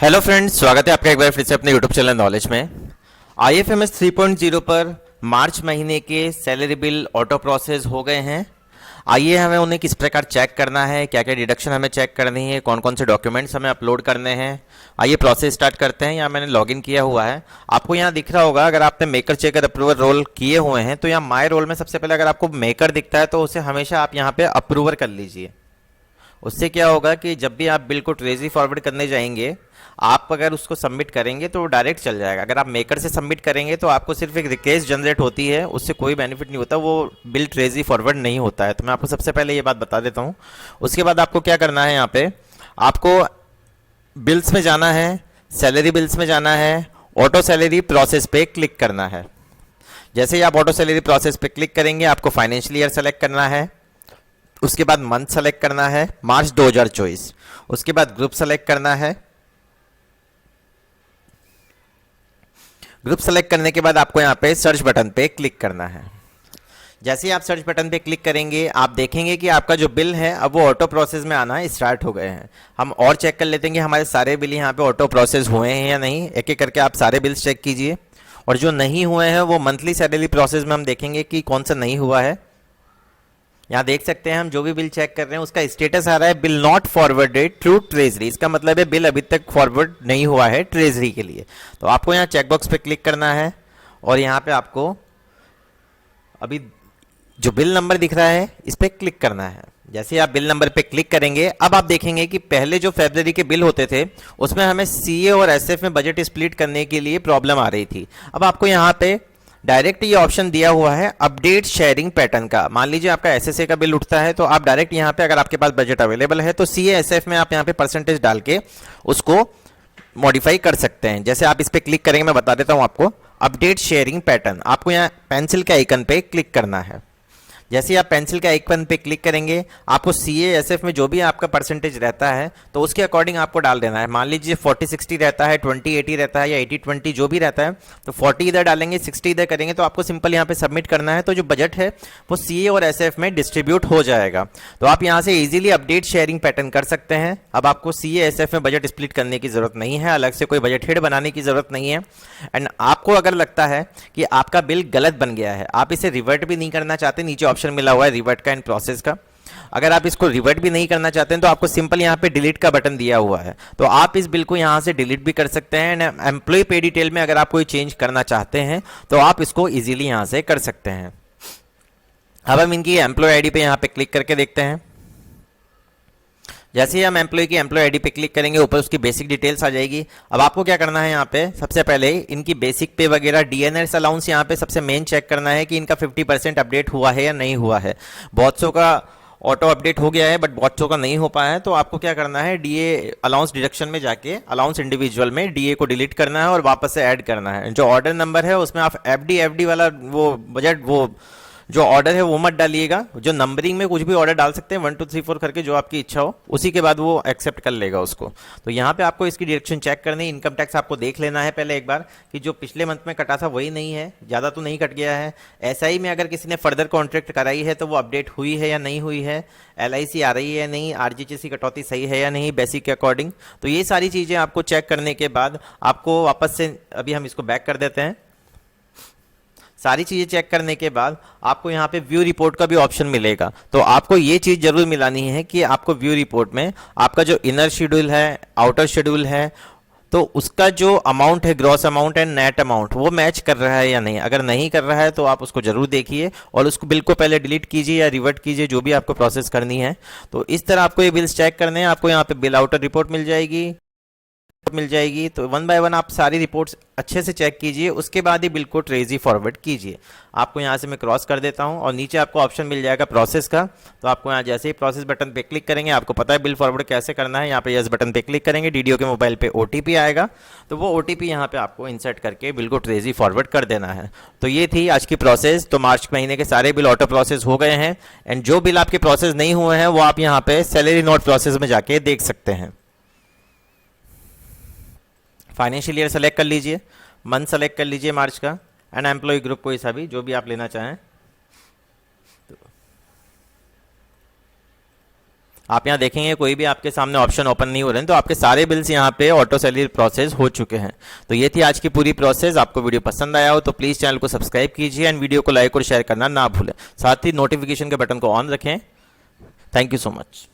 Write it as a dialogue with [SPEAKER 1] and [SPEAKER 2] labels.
[SPEAKER 1] Hello friends, स्वागत है आपका एक बार फिर से अपने यूट्यूब चैनल नॉलेज में। IFMS 3.0 पर मार्च महीने के सैलरी बिल ऑटो प्रोसेस हो गए हैं। आइए हमें उन्हें किस प्रकार चेक करना है, क्या क्या डिडक्शन हमें चेक करनी है, कौन कौन से डॉक्यूमेंट्स हमें अपलोड करने हैं। आइए प्रोसेस स्टार्ट करते हैं। यहाँ मैंने लॉगिन किया हुआ है, आपको यहाँ दिख रहा होगा। अगर आपने मेकर चेकर अप्रूवर रोल किए हुए हैं तो यहाँ माई रोल में सबसे पहले अगर आपको मेकर दिखता है तो उसे हमेशा आप यहाँ पे अप्रूवर कर लीजिए। उससे क्या होगा कि जब भी आप बिल को ट्रेजरी फॉरवर्ड करने जाएंगे, आप अगर उसको सबमिट करेंगे तो वो डायरेक्ट चल जाएगा। अगर आप मेकर से सबमिट करेंगे तो आपको सिर्फ एक रिक्वेस्ट जनरेट होती है, उससे कोई बेनिफिट नहीं होता, वो बिल ट्रेजरी फॉरवर्ड नहीं होता है। तो मैं आपको सबसे पहले ये बात बता देता हूँ। उसके बाद आपको क्या करना है, यहाँ पे आपको बिल्स में जाना है, सैलरी बिल्स में जाना है, ऑटो सैलरी प्रोसेस पे क्लिक करना है। जैसे ही आप ऑटो सैलरी प्रोसेस पे क्लिक करेंगे, आपको फाइनेंशियल ईयर सेलेक्ट करना है। उसके बाद मंथ सेलेक्ट करना है, मार्च 2024। उसके बाद ग्रुप सेलेक्ट करना है। ग्रुप सेलेक्ट करने के बाद आपको यहाँ पे सर्च बटन पे क्लिक करना है। जैसे ही आप सर्च बटन पे क्लिक करेंगे, आप देखेंगे कि आपका जो बिल है अब वो ऑटो प्रोसेस में आना स्टार्ट हो गए हैं। हम और चेक कर लेते हैं कि हमारे सारे बिल यहाँ पे ऑटो प्रोसेस हुए हैं या नहीं। एक एक करके आप सारे बिल्स चेक कीजिए, और जो नहीं हुए हैं वो मंथली सैलरी प्रोसेस में हम देखेंगे कि कौन सा नहीं हुआ है। यहाँ देख सकते हैं हम जो भी बिल चेक कर रहे हैं उसका स्टेटस आ रहा है bill not forwarded through treasury. इसका मतलब है बिल अभी तक फॉरवर्ड नहीं हुआ है ट्रेजरी के लिए। तो आपको यहाँ चेकबॉक्स पे क्लिक करना है, और यहाँ पे आपको अभी जो बिल नंबर दिख रहा है इस पर क्लिक करना है। जैसे आप बिल नंबर पे क्लिक करेंगे, अब आप देखेंगे कि पहले जो फरवरी के बिल होते थे उसमें हमें CA और SF में बजट स्प्लिट करने के लिए प्रॉब्लम आ रही थी। अब आपको यहाँ पे डायरेक्ट ये ऑप्शन दिया हुआ है अपडेट शेयरिंग पैटर्न का। मान लीजिए आपका SSA का बिल उठता है तो आप डायरेक्ट यहाँ पे, अगर आपके पास बजट अवेलेबल है तो CA SF में आप यहाँ पे परसेंटेज डाल के उसको मॉडिफाई कर सकते हैं। जैसे आप इस पर क्लिक करेंगे, मैं बता देता हूँ आपको। अपडेट शेयरिंग पैटर्न, आपको यहाँ पेंसिल के आइकन पे क्लिक करना है। जैसे ही आप पेंसिल के आइकन पे क्लिक करेंगे, आपको CA SF में जो भी आपका परसेंटेज रहता है तो उसके अकॉर्डिंग आपको डाल देना है। मान लीजिए 40-60 रहता है, 20-80 रहता है, या 80-20 जो भी रहता है, तो 40 इधर डालेंगे, 60 इधर करेंगे, तो आपको सिंपल यहाँ पे सबमिट करना है। तो जो बजट है वो CA और SF में डिस्ट्रीब्यूट हो जाएगा। तो आप यहाँ से इजीली अपडेट शेयरिंग पैटर्न कर सकते हैं। अब आपको CA SF में बजट स्प्लिट करने की जरूरत नहीं है, अलग से कोई बजट हेड बनाने की जरूरत नहीं है। एंड आपको अगर लगता है कि आपका बिल गलत बन गया है, आप इसे रिवर्ट भी नहीं करना चाहते, नीचे ऑप्शन मिला हुआ है रिवर्ट का एंड प्रोसेस का। अगर आप इसको रिवर्ट भी नहीं करना चाहते हैं तो आपको सिंपल यहाँ पे डिलीट का बटन दिया हुआ है, तो आप इस बिल को यहाँ से डिलीट भी कर सकते हैं। एंड एम्प्लॉय पे डिटेल में अगर आप कोई चेंज करना चाहते हैं तो आप इसको इजीली यहाँ से कर सकते हैं। अब हम इनकी एम्प्लॉय आईडी पे यहाँ पे क्लिक करके देखते हैं। जैसे ही हम एम्प्लॉय की एम्प्लॉय आईडी पे क्लिक करेंगे, ऊपर उसकी बेसिक डिटेल्स आ जाएगी। अब आपको क्या करना है, यहाँ पे सबसे पहले इनकी बेसिक पे वगैरह DNS अलाउंस यहाँ पे सबसे मेन चेक करना है कि इनका 50% अपडेट हुआ है या नहीं हुआ है। बहुत सौ का ऑटो अपडेट हो गया है बट बहुत सौ का नहीं हो पाया है, तो आपको क्या करना है, DA अलाउंस डिडक्शन में जाके अलाउंस इंडिविजुअल में DA को डिलीट करना है और वापस से ऐड करना है। जो ऑर्डर नंबर है उसमें आप FD वाला वो बजट, वो जो ऑर्डर है वो मत डालिएगा। जो नंबरिंग में कुछ भी ऑर्डर डाल सकते हैं, 1 2 3 4 करके, जो आपकी इच्छा हो, उसी के बाद वो एक्सेप्ट कर लेगा उसको। तो यहाँ पे आपको इसकी डायरेक्शन चेक करनी है। इनकम टैक्स आपको देख लेना है पहले एक बार कि जो पिछले मंथ में कटा था वही नहीं है, ज़्यादा तो नहीं कट गया है। SI में अगर किसी ने फर्दर कॉन्ट्रैक्ट कराई है तो वो अपडेट हुई है या नहीं हुई है, LIC आ रही है या नहीं, RGHS की कटौती सही है या नहीं बेसिक के अकॉर्डिंग। तो ये सारी चीज़ें आपको चेक करने के बाद आपको वापस से, अभी हम इसको बैक कर देते हैं। सारी चीज़ें चेक करने के बाद आपको यहाँ पे व्यू रिपोर्ट का भी ऑप्शन मिलेगा। तो आपको ये चीज़ जरूर मिलानी है कि आपको व्यू रिपोर्ट में आपका जो इनर शेड्यूल है, आउटर शेड्यूल है, तो उसका जो अमाउंट है, gross amount and net amount, वो मैच कर रहा है या नहीं। अगर नहीं कर रहा है तो आप उसको जरूर देखिए और उसको बिल को पहले डिलीट कीजिए या रिवर्ट कीजिए, जो भी आपको प्रोसेस करनी है। तो इस तरह आपको ये बिल्स चेक करने हैं। आपको यहाँ पे बिल आउटर रिपोर्ट मिल जाएगी। तो वन बाय वन आप सारी रिपोर्ट्स अच्छे से चेक कीजिए, उसके बाद ही बिल को ट्रेजरी फॉरवर्ड कीजिए। आपको यहाँ से मैं क्रॉस कर देता हूँ और नीचे आपको ऑप्शन मिल जाएगा प्रोसेस का। तो आपको यहाँ जैसे ही प्रोसेस बटन पे क्लिक करेंगे, आपको पता है बिल फॉरवर्ड कैसे करना है। यहाँ पे यस बटन पे क्लिक करेंगे, DDO के मोबाइल पे OTP आएगा, तो वो OTP यहाँ पे आपको इंसर्ट करके बिल को ट्रेजरी फॉरवर्ड कर देना है। तो ये थी आज की प्रोसेस। तो मार्च महीने के सारे बिल ऑटो प्रोसेस हो गए हैं। एंड जो बिल आपके प्रोसेस नहीं हुए हैं वो आप यहाँ पे सैलरी नोट प्रोसेस में जाके देख सकते हैं। फाइनेंशियल ईयर सेलेक्ट कर लीजिए, मंथ सेलेक्ट कर लीजिए मार्च का, एंड एम्प्लॉय ग्रुप कोई सा भी जो भी आप लेना चाहें। आप यहाँ देखेंगे कोई भी आपके सामने ऑप्शन ओपन नहीं हो रहे हैं, तो आपके सारे बिल्स यहाँ पे ऑटो सैलरी प्रोसेस हो चुके हैं। तो ये थी आज की पूरी प्रोसेस। आपको वीडियो पसंद आया हो तो प्लीज़ चैनल को सब्सक्राइब कीजिए एंड वीडियो को लाइक और शेयर करना ना भूलें। साथ ही नोटिफिकेशन के बटन को ऑन रखें। Thank you so much.